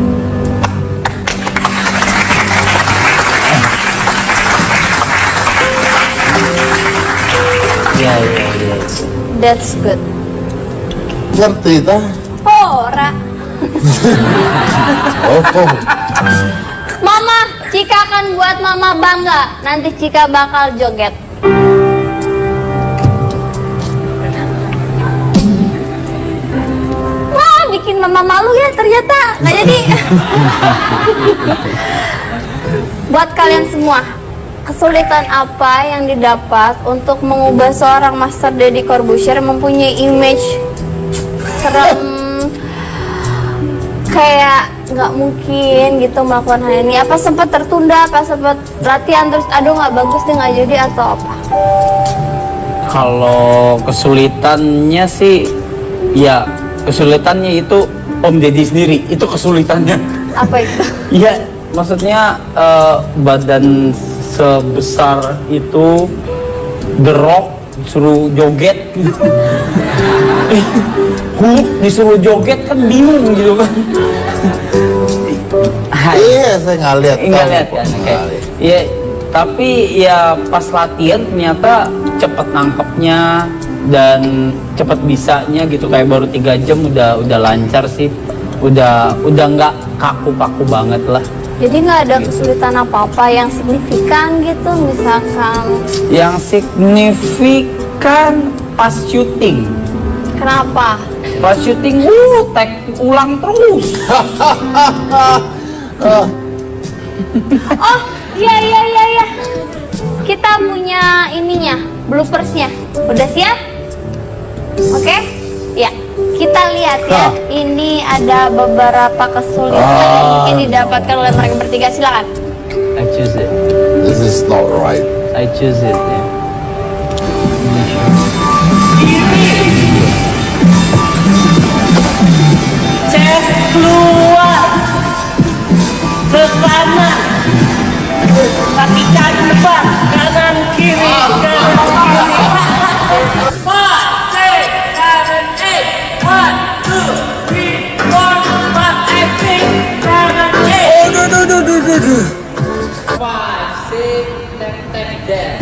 Speaker 6: Iya.
Speaker 2: That's good.
Speaker 1: Ngerti tah?
Speaker 2: Ora.
Speaker 1: Oh.
Speaker 2: Mama, Cika akan buat Mama bangga. Nanti Cika bakal joget. Wah, bikin Mama malu ya ternyata. Nggak jadi. Buat kalian semua, kesulitan apa yang didapat untuk mengubah seorang Master Deddy Corbuzier mempunyai image serem, kayak nggak mungkin gitu melakukan hal ini? Apa sempat tertunda, apa sempat latihan terus aduh nggak bagus deh nggak jadi, atau apa?
Speaker 6: Kalau kesulitannya sih, ya kesulitannya itu Om Deddy sendiri, itu kesulitannya.
Speaker 2: Apa itu?
Speaker 6: Iya, maksudnya badan sebesar itu, The Rock suruh joget gitu. Hulk disuruh joget kan bingung gitu kan.
Speaker 1: Iya, saya nggak lihat.
Speaker 6: Nggak lihat kan? Iya, tapi ya pas latihan ternyata cepet nangkepnya dan cepet bisanya gitu, kayak baru 3 jam udah lancar sih, udah nggak kaku-kaku banget lah.
Speaker 2: Jadi nggak ada kesulitan apa-apa yang signifikan gitu, misalkan?
Speaker 6: Yang signifikan pas syuting.
Speaker 2: Kenapa?
Speaker 6: Pas syuting, tag ulang terus.
Speaker 2: Oh, iya. Kita punya ininya, bloopersnya. Udah siap? Oke? Ya, kita lihat ya. Ini ada beberapa kesulitan yang mungkin didapatkan oleh mereka bertiga. Silakan.
Speaker 6: I choose it.
Speaker 1: This is not right.
Speaker 6: I choose it. Ya. Chest keluar ke kanan, kaki kaki depan, kanan kiri, kanan kiri. 5, 6, 7, 8. 1, 2, 3, 4, 5, 6, 7, 8. Oh, no. 5, 6, tap there.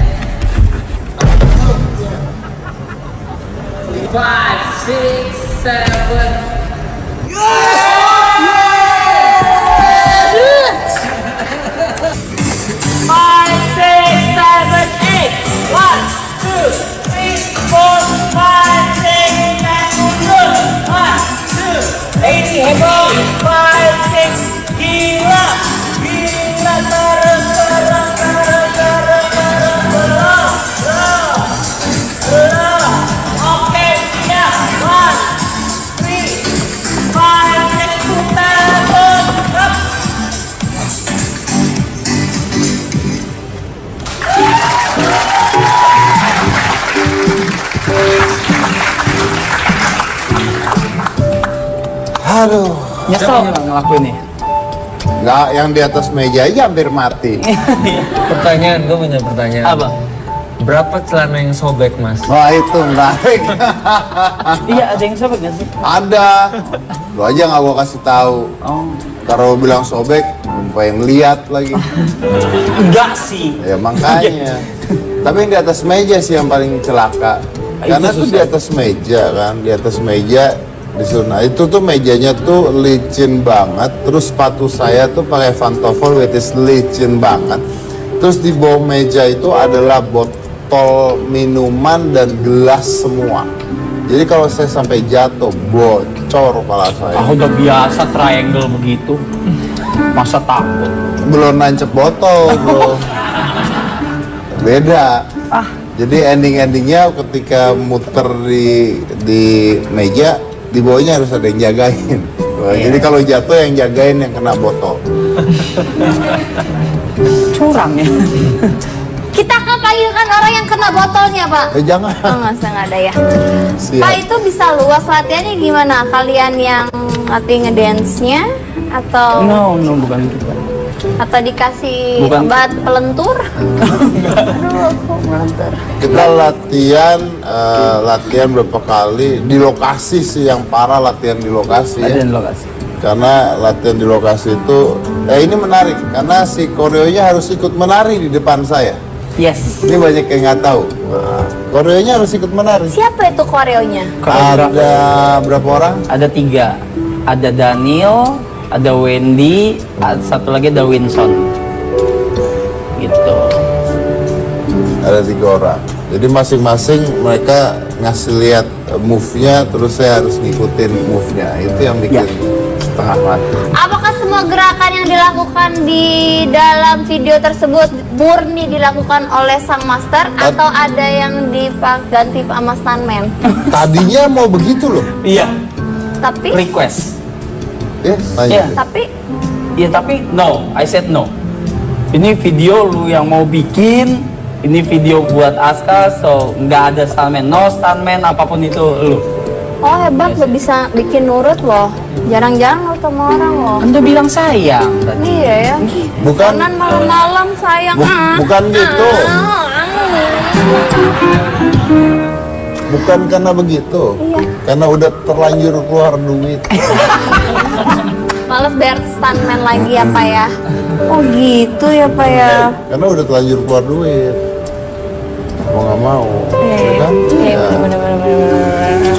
Speaker 6: 5, 6, 7. Five, six, seven, eight. 1, 2, 3, 4, 5, 6, 7, 1, 2, 3, 4, 5, 6. Gila terus. Oke, siap. 1, 3, 5, 6, putar terus. Up.
Speaker 1: Aduh.
Speaker 6: Nyesel nggak ngelakuin nih?
Speaker 1: Nggak, yang di atas meja aja hampir mati.
Speaker 5: Pertanyaan, gue punya pertanyaan.
Speaker 6: Apa?
Speaker 5: Berapa celana yang sobek, Mas?
Speaker 1: Wah itu menarik.
Speaker 6: Iya, ada yang sobek nggak sih?
Speaker 1: Ada. Lu aja nggak gua kasih tahu.
Speaker 6: Oh,
Speaker 1: Kalau bilang sobek, pengen lihat lagi.
Speaker 6: enggak sih.
Speaker 1: Ya makanya. Tapi yang di atas meja sih yang paling celaka. Karena tuh di atas meja kan, di atas meja disuruh. Nah, itu tuh mejanya tuh licin banget. Terus sepatu saya tuh pakai pantofel, which is licin banget. Terus di bawah meja itu adalah botol minuman dan gelas semua. Jadi kalau saya sampai jatuh, bocor kepala saya.
Speaker 6: Ah, udah biasa triangle begitu. Masa takut?
Speaker 1: Belum nancep botol, bro. Beda. Jadi endingnya ketika muter di meja, di bawahnya harus ada yang jagain. Wah, jadi kalau jatuh yang jagain yang kena botol.
Speaker 6: Curang ya.
Speaker 2: Kita akan panggilkan orang yang kena botolnya, Pak.
Speaker 1: Jangan.
Speaker 2: Oh, nggak ada ya.
Speaker 1: Siap.
Speaker 2: Pak, itu bisa luas latihannya gimana? Kalian yang latih ngedance-nya atau
Speaker 6: No, bukan gitu.
Speaker 2: atau dikasih
Speaker 6: Bukan.
Speaker 2: obat pelentur? Aduh, aku melentur.
Speaker 1: Kita latihan berapa kali di lokasi sih, yang parah latihan di lokasi ya.
Speaker 6: Ada yang lokasi.
Speaker 1: Karena latihan di lokasi itu ini menarik karena si koreonya harus ikut menari di depan saya.
Speaker 6: Yes.
Speaker 1: Ini banyak yang nggak tahu. Nah, koreonya harus ikut menari.
Speaker 2: Siapa itu koreonya?
Speaker 1: Ada berapa orang?
Speaker 6: Ada 3. Ada Daniel, ada Wendy, satu lagi ada Winson. Gitu.
Speaker 1: Ada 3 orang. Jadi masing-masing mereka ngasih lihat move-nya, terus saya harus ngikutin move-nya. Itu yang bikin setengah mati.
Speaker 2: Apakah semua gerakan yang dilakukan di dalam video tersebut murni dilakukan oleh sang master atau ada yang diganti sama stuntman?
Speaker 1: Tadinya mau begitu loh.
Speaker 6: Iya.
Speaker 2: Tapi
Speaker 6: Request.
Speaker 1: Ya,
Speaker 6: Iya.
Speaker 1: lanjut.
Speaker 2: tapi
Speaker 6: No. I said no. Ini video lu yang mau bikin. Ini video buat Aska, so nggak ada stuntman. No stuntman, apapun itu lu.
Speaker 2: oh hebat lo bisa bikin nurut loh. Jarang-jarang nurut sama orang loh.
Speaker 6: Kan udah bilang sayang tadi.
Speaker 2: Iya ya.
Speaker 1: Bukan
Speaker 2: Kanan malam-malam sayang.
Speaker 1: bukan gitu. Bukan karena begitu.
Speaker 2: Iya.
Speaker 1: Karena udah terlanjur keluar duit.
Speaker 2: Males bayar stuntman lagi ya Pak ya. Oh gitu ya Pak ya.
Speaker 1: Karena udah terlanjur keluar duit. Mau nggak mau, ya kan?
Speaker 2: Iya,
Speaker 1: Ya.
Speaker 2: bener-bener.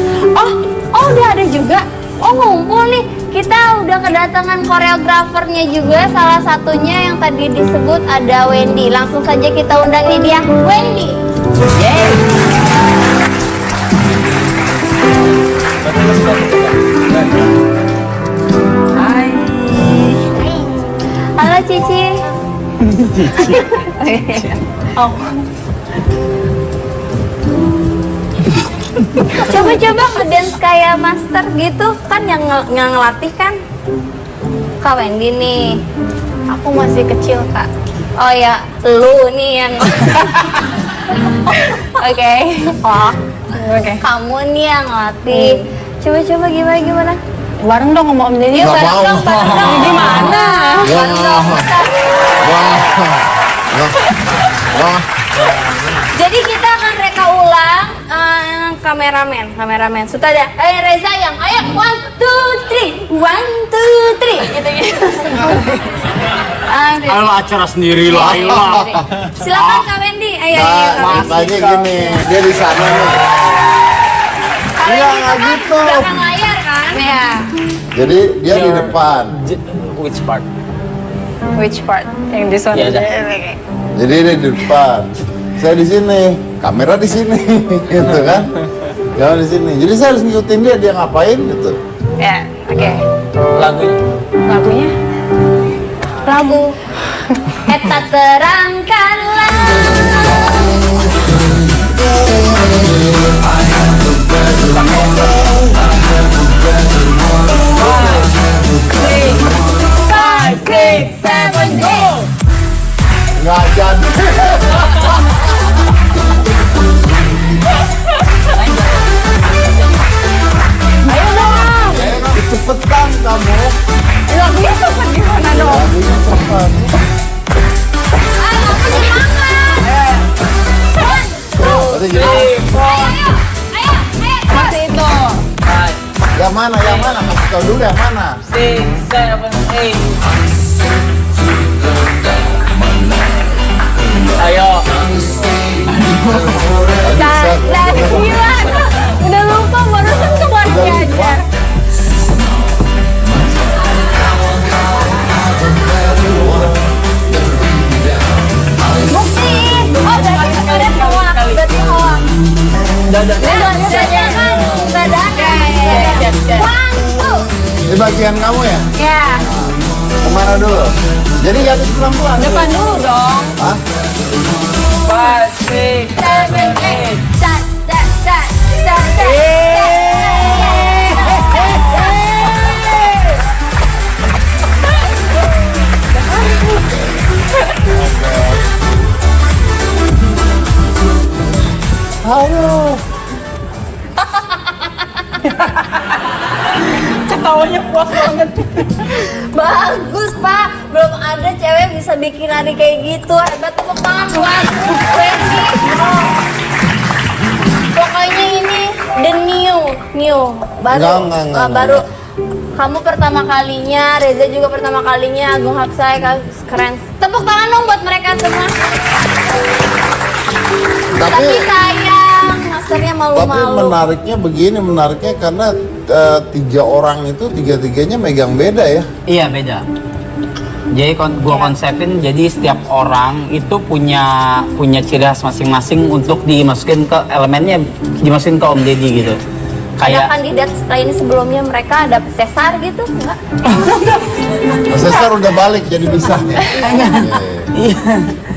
Speaker 2: Oh udah ada juga. Oh ngumpul nih. Kita udah kedatangan koreografernya juga. Salah satunya yang tadi disebut ada Wendy. Langsung saja kita undang ini dia, Wendy.
Speaker 6: Hai.
Speaker 2: Halo Cici. Oh. Coba-coba ngedance kayak master gitu kan yang ngelatih kan. Kak Wendy nih, aku masih kecil kak. Oh ya, lu nih yang Oke. Oh,
Speaker 7: Oke.
Speaker 2: kamu nih yang ngelatih. Coba-coba gimana?
Speaker 7: Bareng dong sama Om Deddy.
Speaker 2: Yuk,
Speaker 1: Nggak
Speaker 2: bareng
Speaker 1: mau.
Speaker 2: dong, bareng dong.
Speaker 7: Gimana?
Speaker 2: Bareng dong, Ustaz.
Speaker 1: Wah,
Speaker 2: Jadi kita akan reka ulang kameramen. Sutradara. Reza yang ayo 1 2 3, 1 2 3 gitu.
Speaker 6: Ayo acara sendiri lah, ayo lah.
Speaker 2: Silakan Kak Wendy. Ayo.
Speaker 1: nah, makanya gini, dia di sana nih.
Speaker 2: Kak
Speaker 1: Iya,
Speaker 2: Wendy
Speaker 1: nggak
Speaker 2: kan
Speaker 1: gitu.
Speaker 2: belakang layar kan? Iya.
Speaker 1: Jadi dia di depan.
Speaker 6: Which part?
Speaker 7: Which part? Yang di sana.
Speaker 6: Iya, dah.
Speaker 1: Jadi dia di depan. Saya di sini, kamera di sini, gitu kan? Jangan di sini. Jadi saya harus ngikutin dia ngapain gitu.
Speaker 7: Ya, oke.
Speaker 6: Lagunya.
Speaker 7: Lagunya?
Speaker 2: Lagu Eta terangkanlah. Five, six, seven, eight.
Speaker 1: Nggak jadi.
Speaker 2: Ayo dong.
Speaker 1: Cepetan kamu.
Speaker 2: Lagunya cepet gimana dong?
Speaker 1: Lagunya cepat.
Speaker 2: Ayo, aku semangat.
Speaker 1: Berarti gini.
Speaker 2: Ayo.
Speaker 7: Masih itu.
Speaker 1: Yang mana? Kasih tau dulu yang mana.
Speaker 6: 6, 7, 8. Ayo.
Speaker 2: Nah, gila. Udah lupa barusan keluarga aja. Bukti. Oh, berarti sekarang hoak. Berarti hoak.
Speaker 6: Udah.
Speaker 2: Dadanya kan dadakan. One, two.
Speaker 1: Ini bagian kamu ya?
Speaker 2: Ya.
Speaker 1: Kemana dulu? Jadi garis pelan-pelan.
Speaker 7: Depan dulu dong.
Speaker 1: Hah?
Speaker 6: 5, 6, 7, 8.
Speaker 2: Dat, dat, dat, dat, dat.
Speaker 1: Aduh.
Speaker 7: Ketawanya puas banget.
Speaker 2: Bagus pak, belum ada cewek bisa bikin nari kayak gitu. Hebat, tepuk tangan buat Wendy. Pokoknya ini the new baru.
Speaker 1: Enggak.
Speaker 2: Baru kamu pertama kalinya, Reza juga pertama kalinya, Agung Hapsai keren. Tepuk tangan dong buat mereka semua. Tapi sayang, masternya
Speaker 1: Tapi
Speaker 2: malu-malu.
Speaker 1: menariknya karena 3 orang itu tiga-tiganya megang beda ya.
Speaker 6: Iya, beda. Jadi gua konsepin jadi setiap orang itu punya ciri khas masing-masing untuk dimasukin ke elemennya, dimasukin ke Om Deddy gitu.
Speaker 2: Ada
Speaker 6: Kayak
Speaker 2: kandidat ini sebelumnya mereka ada Cesar gitu, enggak?
Speaker 1: Mas Cesar udah balik jadi bisa.
Speaker 6: iya.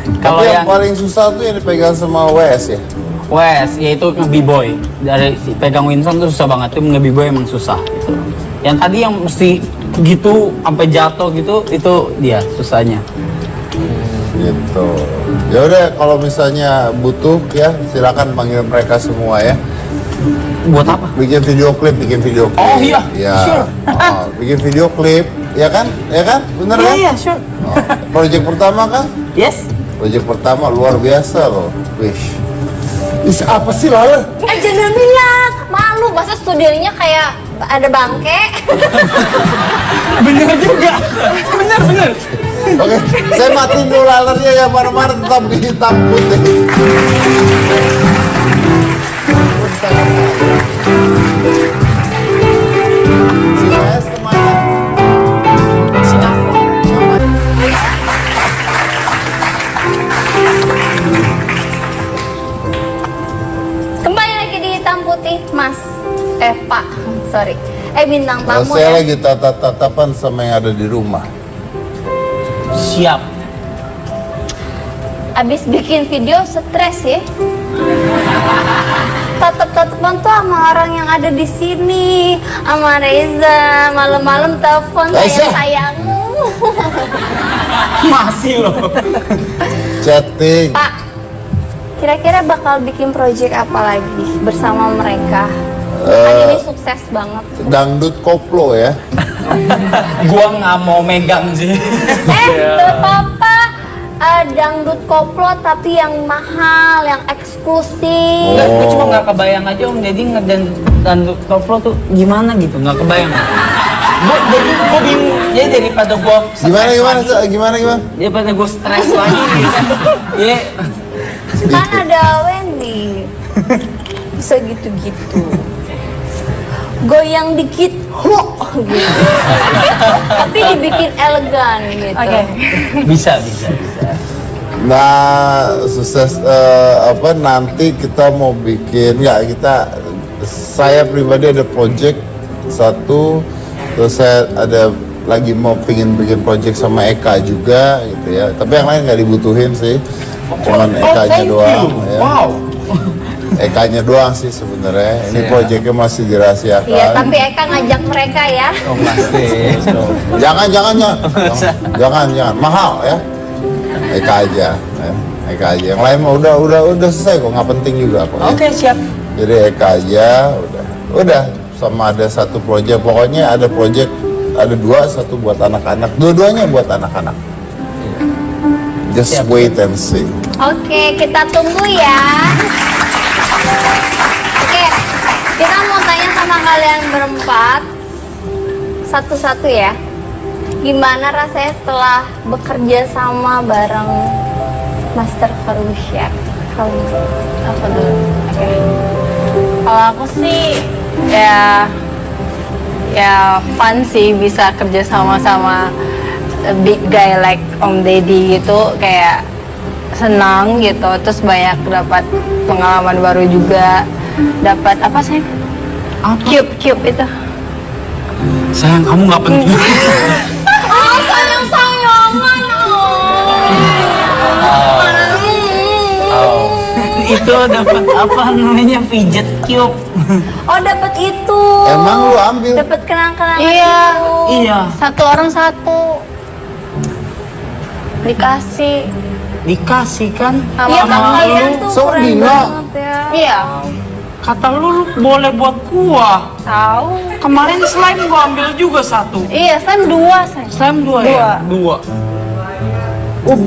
Speaker 1: Tapi
Speaker 6: Kalau
Speaker 1: yang
Speaker 6: yang
Speaker 1: paling susah tuh yang dipegang sama WS ya.
Speaker 6: Wes, yaitu nge-b-boy. Dari pegang Winson tuh susah banget, tuh nge-b-boy emang susah gitu. Yang tadi yang mesti gitu sampai jatuh gitu, itu dia susahnya.
Speaker 1: Gitu. Ya udah kalau misalnya butuh ya silakan panggil mereka semua ya.
Speaker 6: Buat apa?
Speaker 1: Bikin video klip.
Speaker 6: Oh, iya.
Speaker 1: Ya.
Speaker 6: Sure.
Speaker 1: Oh, bikin video klip, ya kan? Bener kan?
Speaker 6: Iya, sure.
Speaker 1: Oh, project pertama kan?
Speaker 6: Yes.
Speaker 1: Project pertama luar biasa loh. Wish. Apa sih Lala?
Speaker 2: Jangan bilang malu, masa studionya kayak ada bangke.
Speaker 6: Bener juga. Bener.
Speaker 1: Oke, saya matiin dulu lalernya ya mana-mana tetap di hitam putih. Si WS kemana?
Speaker 2: Kembali lagi di hitam putih, Mas. Pak, sorry. Bintang
Speaker 1: Nah,
Speaker 2: tamu
Speaker 1: saya
Speaker 2: ya.
Speaker 1: lagi tatap-tatapan sama yang ada di rumah.
Speaker 6: Siap.
Speaker 2: Abis bikin video stres ya. tatap-tatapan tuh sama orang yang ada di sini, sama Reza. Malam-malam telepon
Speaker 1: Reza.
Speaker 2: sayang.
Speaker 6: Masih loh.
Speaker 1: Chatting.
Speaker 2: Pak, kira-kira bakal bikin project apa lagi bersama mereka? Kan ini sukses banget.
Speaker 1: Dangdut koplo ya.
Speaker 6: Gua nggak mau megang sih.
Speaker 2: Papa, dangdut koplo tapi yang mahal, yang eksklusif.
Speaker 6: Enggak, gue
Speaker 1: Oh.
Speaker 6: cuma nggak kebayang aja Om Deddy ngedangdut koplo tuh gimana gitu, nggak kebayang. Gue bingung. Jadi daripada gue
Speaker 1: Gimana?
Speaker 6: daripada gue stres lagi gitu. Ya,
Speaker 2: Kan ada Wendy, bisa gitu-gitu. Goyang dikit, gitu. Tapi dibikin elegan gitu.
Speaker 7: Oke.
Speaker 6: bisa.
Speaker 1: Nah, sukses nanti kita mau bikin saya pribadi ada project satu, terus saya ada lagi mau pingin bikin project sama Eka juga gitu ya. Tapi yang lain nggak dibutuhin sih, cuman Ekanya doang. Ya.
Speaker 6: Wow.
Speaker 1: Ekanya doang sih sebenarnya. Ini projectnya masih dirahasiakan.
Speaker 2: Iya, tapi Eka ngajak mereka ya.
Speaker 5: Oh pasti.
Speaker 1: Jangan, mahal ya. Eka aja, ya. Eka aja. Yang lain mah udah selesai kok, nggak penting juga kok. Ya.
Speaker 6: Oke, siap.
Speaker 1: Jadi Eka aja, udah. Sama ada satu proyek, pokoknya ada proyek, ada dua, satu buat anak-anak, dua-duanya buat anak-anak. Just
Speaker 6: Siap.
Speaker 1: wait and see.
Speaker 2: Oke, kita tunggu ya. Oke, kita mau tanya sama kalian berempat satu-satu ya. Gimana rasanya setelah bekerja sama bareng Master Farusya? Apa dulu?
Speaker 7: Oke. Kalau aku sih ya fun sih bisa kerja sama a big guy like Om Deddy gitu, kayak senang gitu, terus banyak dapat pengalaman baru juga, dapat apa sih? Cube itu.
Speaker 6: Sayang, kamu nggak penting.
Speaker 2: Oh, sayang-sayangan.
Speaker 6: Itu dapat apa namanya fidget cube.
Speaker 2: Oh, dapat itu.
Speaker 1: Emang lu ambil?
Speaker 2: Dapat kenang-kenangan
Speaker 7: Iya.
Speaker 2: itu.
Speaker 6: Iya.
Speaker 7: Satu orang satu. Dikasih kan
Speaker 2: Iya, kan kalian tuh
Speaker 1: So,
Speaker 2: keren
Speaker 1: Dino.
Speaker 2: banget ya.
Speaker 7: Iya.
Speaker 6: Kata lu boleh buat gua.
Speaker 7: Tahu.
Speaker 6: Kemarin slime gua ambil juga satu.
Speaker 7: Iya, slime dua, say.
Speaker 6: Slime dua ya? Dua.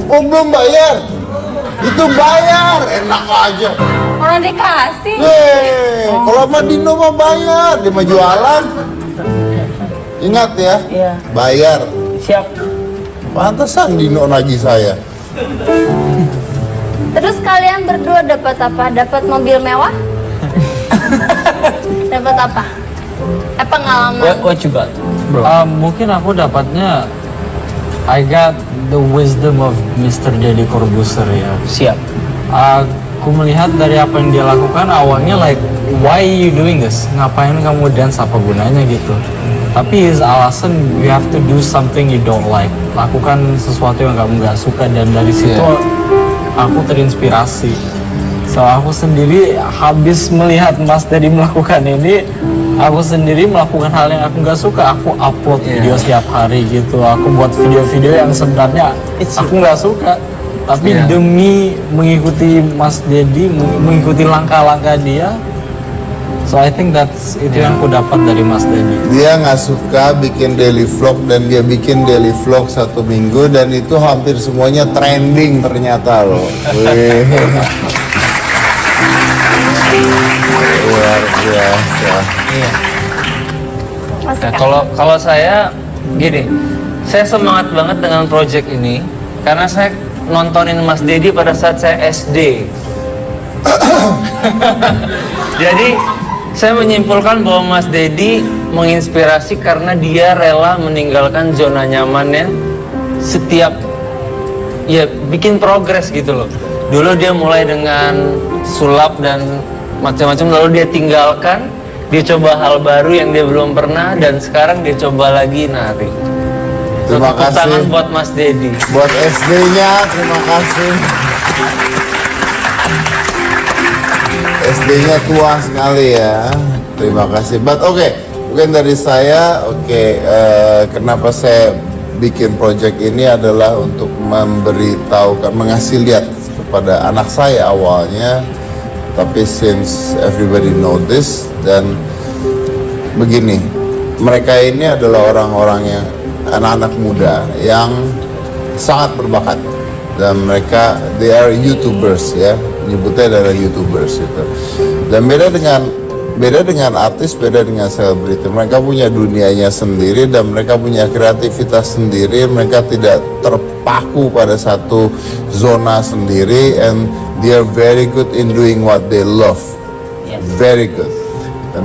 Speaker 1: Belum bayar. Itu bayar, enak aja.
Speaker 7: Orang dikasih.
Speaker 1: Kalau sama Dino mah bayar, dia mah jualan. Ingat ya,
Speaker 6: Iya.
Speaker 1: bayar.
Speaker 6: Siap.
Speaker 1: Pantesan Dino nagih saya.
Speaker 2: Terus kalian berdua dapat apa? Dapat mobil mewah? Dapat apa? Pengalaman.
Speaker 6: What you got?
Speaker 5: Mungkin aku dapatnya I got the wisdom of Mr. Deddy Corbuzier ya.
Speaker 6: Siap.
Speaker 5: Aku melihat dari apa yang dia lakukan awalnya like why you doing this? Ngapain kamu dance, apa gunanya gitu. Tapi his alasan you have to do something you don't like. Lakukan sesuatu yang kamu nggak suka, dan dari situ aku terinspirasi. So aku sendiri habis melihat Mas Deddy melakukan ini, aku sendiri melakukan hal yang aku nggak suka. Aku upload video setiap hari gitu. Aku buat video-video yang sebenarnya aku nggak suka. Tapi demi mengikuti Mas Deddy, mengikuti langkah-langkah dia. So I think itu yang aku dapat dari Mas Deddy.
Speaker 1: Dia nggak suka bikin daily vlog, dan dia bikin daily vlog 1 minggu, dan itu hampir semuanya trending ternyata loh. Wih. Luar biasa.
Speaker 5: Iya.
Speaker 2: Mas
Speaker 5: Nah,
Speaker 2: Kak.
Speaker 5: kalau saya gini, saya semangat banget dengan project ini karena saya nontonin Mas Deddy pada saat saya SD. Jadi saya menyimpulkan bahwa Mas Deddy menginspirasi karena dia rela meninggalkan zona nyamannya setiap ya bikin progres gitu loh. Dulu dia mulai dengan sulap dan macam-macam, lalu dia tinggalkan, dia coba hal baru yang dia belum pernah, dan sekarang dia coba lagi nari.
Speaker 1: Terima
Speaker 5: Tepuk tangan
Speaker 1: kasih
Speaker 5: buat Mas Deddy.
Speaker 1: buat SD-nya, terima kasih. SD-nya tua sekali ya. Terima kasih. But oke, mungkin dari saya, kenapa saya bikin project ini adalah untuk memberitahukan, mengasih lihat kepada anak saya awalnya. Tapi since everybody know this, dan begini, mereka ini adalah orang-orang yang anak-anak muda yang sangat berbakat, dan mereka they are YouTubers ya, nyebutnya adalah YouTubers itu. Dan beda dengan artis, beda dengan selebriti. Mereka punya dunianya sendiri dan mereka punya kreativitas sendiri. Mereka tidak terpaku pada satu zona sendiri, and they are very good in doing what they love.
Speaker 6: Yes.
Speaker 1: Very good. Dan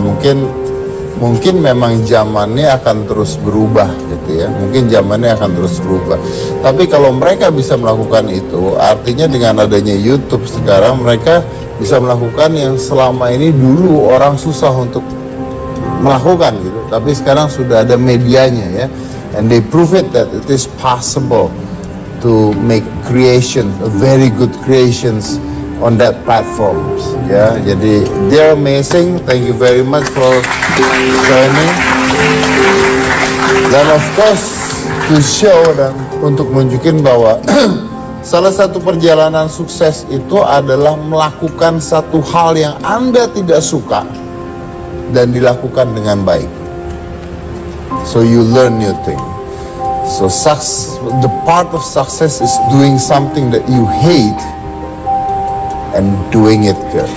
Speaker 1: mungkin memang zamannya akan terus berubah gitu ya. Mungkin zamannya akan terus berubah. Tapi kalau mereka bisa melakukan itu, artinya dengan adanya YouTube sekarang mereka bisa melakukan yang selama ini dulu orang susah untuk melakukan gitu. Tapi sekarang sudah ada medianya ya. And they prove it that it is possible to make creation, very good creations on that platforms ya. Jadi they're amazing. Thank you very much for joining. Dan of course to show dan untuk menunjukin bahwa salah satu perjalanan sukses itu adalah melakukan satu hal yang Anda tidak suka dan dilakukan dengan baik. So you learn new thing. So the part of success is doing something that you hate and doing it good.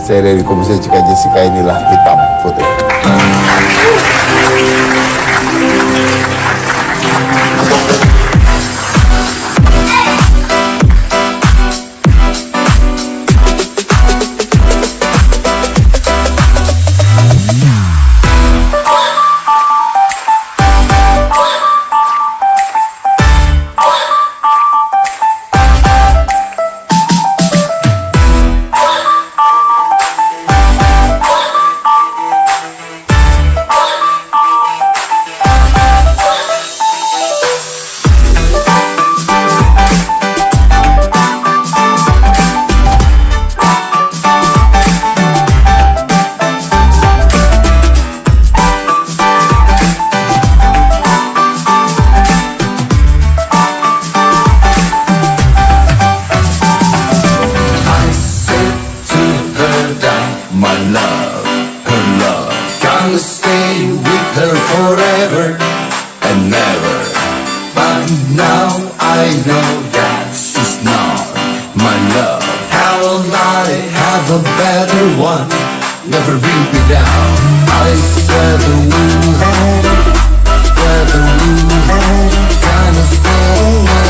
Speaker 1: Saya dari Komisi Cika Jessica, inilah hitam putih.
Speaker 8: Kind of thing